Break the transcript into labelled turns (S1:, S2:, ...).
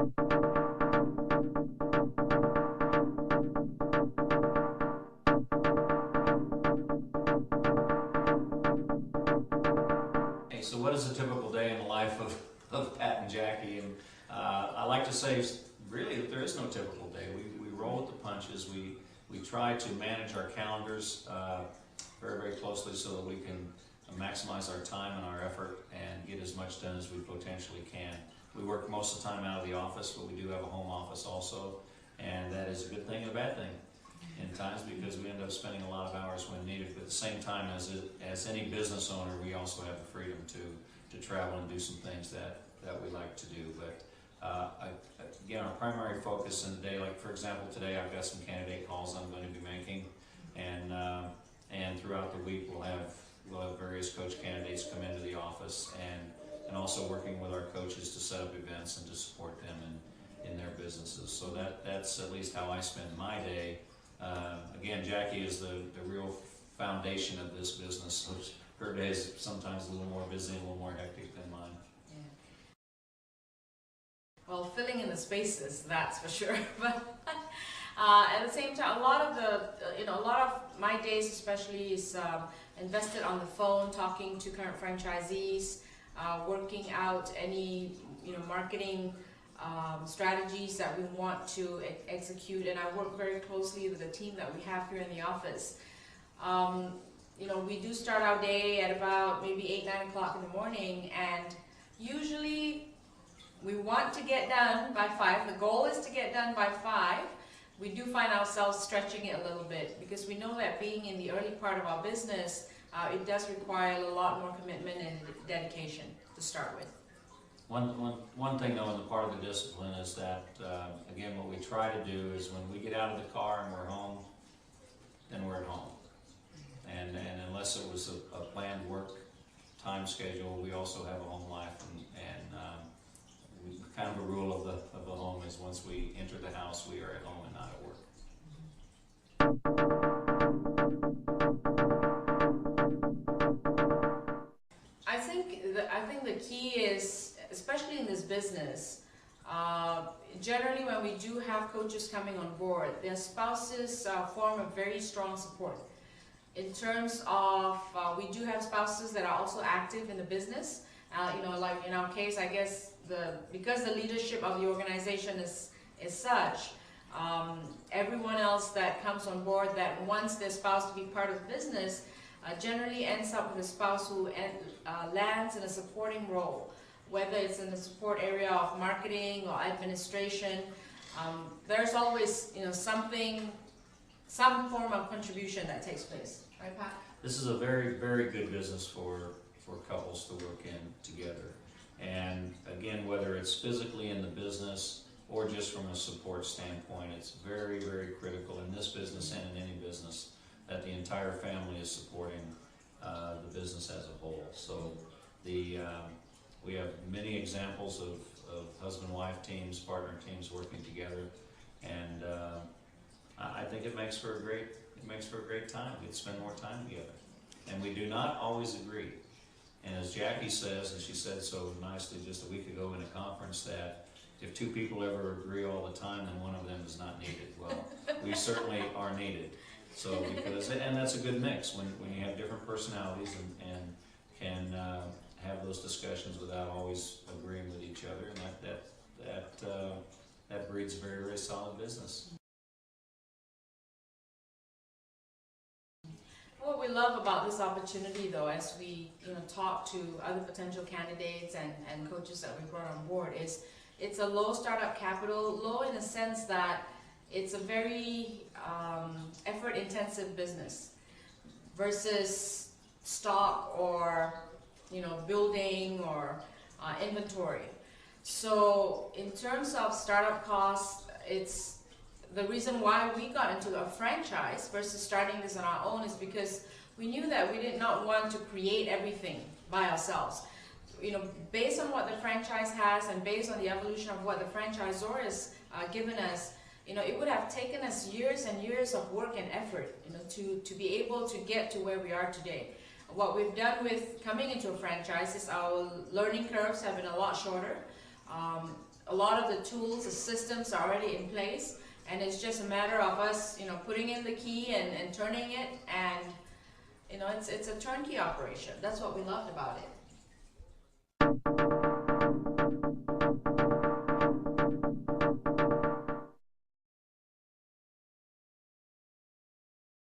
S1: Hey, so what is a typical day in the life of Pat and Jackie? And I like to say, really, that there is no typical day. We roll with the punches. We try to manage our calendars very, very closely so that we can maximize our time and our effort and get as much done as we potentially can. We work most of the time out of the office, but we do have a home office also, and that is a good thing and a bad thing in times, because we end up spending a lot of hours when needed. But at the same time, as any business owner, we also have the freedom to travel and do some things that we like to do. But again, our primary focus in the day, like for example today, I've got some candidate calls I'm going to be making, and throughout the week we'll have various coach candidates come into the office, and also working with our coaches to set up events and to support them in their businesses. So that's at least how I spend my day. Again, Jackie is the real foundation of this business, which her day is sometimes a little more busy and a little more hectic than mine.
S2: Yeah. Well, filling in the spaces, that's for sure. But at the same time, a lot of my days especially is invested on the phone, talking to current franchisees, working out any marketing strategies that we want to execute, and I work very closely with the team that we have here in the office. We do start our day at about maybe 8-9 o'clock in the morning, and usually we want to get done by 5. The goal is to get done by 5. We do find ourselves stretching it a little bit, because we know that being in the early part of our business, it does require a lot more commitment and dedication to start with.
S1: One thing though in the part of the discipline is that, again, what we try to do is when we get out of the car and we're home, then we're at home. And unless it was a planned work time schedule, we also have a home life, and kind of a rule of the home is once we enter the house, we are at home and not at work.
S2: I think the key is, especially in this business, generally when we do have coaches coming on board, their spouses form a very strong support. In terms of, we do have spouses that are also active in the business. Like in our case, I guess because the leadership of the organization is such, everyone else that comes on board that wants their spouse to be part of the business generally ends up with a spouse who lands in a supporting role, whether it's in the support area of marketing or administration. There's always some form of contribution that takes place, right, Pat?
S1: This is a very, very good business for couples to work in together. And again, whether it's physically in the business or just from a support standpoint, it's very, very critical in this business and in any business that the entire family is supporting the business as a whole. So we have many examples of husband-wife teams, partner teams working together, and I think it makes for a great time. We spend more time together, and we do not always agree. And as Jackie says, and she said so nicely just a week ago in a conference, that if 2 people ever agree all the time, then one of them is not needed. Well, we certainly are needed. So and that's a good mix when you have different personalities and can have those discussions without always agreeing with each other, and that breeds a very, very solid business.
S2: What we love about this opportunity, though, as we talk to other potential candidates and coaches that we brought on board, is it's a low startup capital, low in the sense that it's a very effort-intensive business versus stock or building or inventory. So in terms of startup costs, it's the reason why we got into a franchise versus starting this on our own is because we knew that we did not want to create everything by ourselves. Based on what the franchise has and based on the evolution of what the franchisor has given us, it would have taken us years and years of work and effort, to be able to get to where we are today. What we've done with coming into a franchise is our learning curves have been a lot shorter. A lot of the tools, the systems are already in place, and it's just a matter of us, you know, putting in the key and turning it, and you know, it's a turnkey operation. That's what we loved about it.